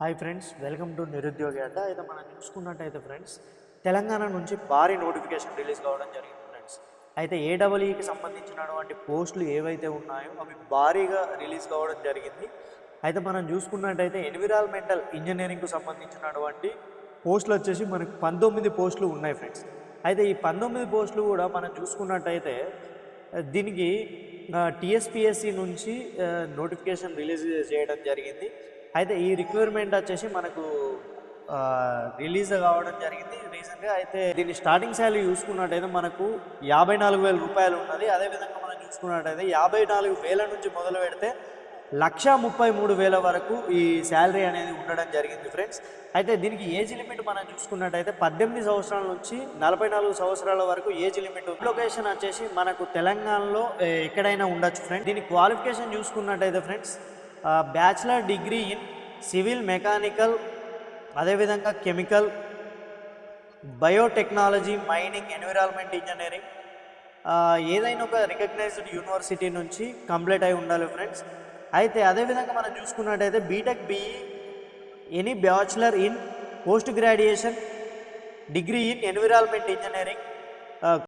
Hi friends, welcome to నిరుద్యోగి అడ్డ. అయితే మనం చూసుకున్నట్టయితే ఫ్రెండ్స్, తెలంగాణ నుంచి భారీ నోటిఫికేషన్ రిలీజ్ కావడం జరిగింది ఫ్రెండ్స్. అయితే ఏడబ్ల్యూఈకి సంబంధించినటువంటి పోస్టులు ఏవైతే ఉన్నాయో అవి భారీగా రిలీజ్ కావడం జరిగింది. అయితే మనం చూసుకున్నట్టయితే ఎన్విరాన్మెంటల్ ఇంజనీరింగ్కు సంబంధించినటువంటి పోస్టులు వచ్చేసి మనకు 19 పోస్టులు ఉన్నాయి ఫ్రెండ్స్. అయితే ఈ 19 పోస్టులు కూడా మనం చూసుకున్నట్టయితే దీనికి టీఎస్పిఎస్సి నుంచి నోటిఫికేషన్ రిలీజ్ చేయడం జరిగింది. అయితే ఈ రిక్వైర్మెంట్ వచ్చేసి మనకు రిలీజ్ కావడం జరిగింది రీసెంట్గా. అయితే దీని స్టార్టింగ్ శాలరీ చూసుకున్నట్టయితే మనకు 54,000 రూపాయలు ఉన్నది. అదేవిధంగా మనం చూసుకున్నట్టయితే 54,000 నుంచి మొదలు పెడితే 1,33,000 వరకు ఈ శాలరీ అనేది ఉండడం జరిగింది ఫ్రెండ్స్. అయితే దీనికి ఏజ్ లిమిట్ మనం చూసుకున్నట్టయితే 18 సంవత్సరాల నుంచి 44 సంవత్సరాల వరకు ఏజ్ లిమిట్. లొకేషన్ వచ్చేసి మనకు తెలంగాణలో ఎక్కడైనా ఉండొచ్చు ఫ్రెండ్స్. దీని క్వాలిఫికేషన్ చూసుకున్నట్టయితే friends, bachelor degree in civil mechanical, అదేవిధంగా chemical, biotechnology, mining, environment engineering ఏదైనా ఒక రికగ్నైజ్డ్ యూనివర్సిటీ నుంచి కంప్లీట్ అయి ఉండాలి ఫ్రెండ్స్. అయితే అదేవిధంగా మనం చూసుకున్నట్టయితే BTech BE any bachelor in post graduation degree in environment engineering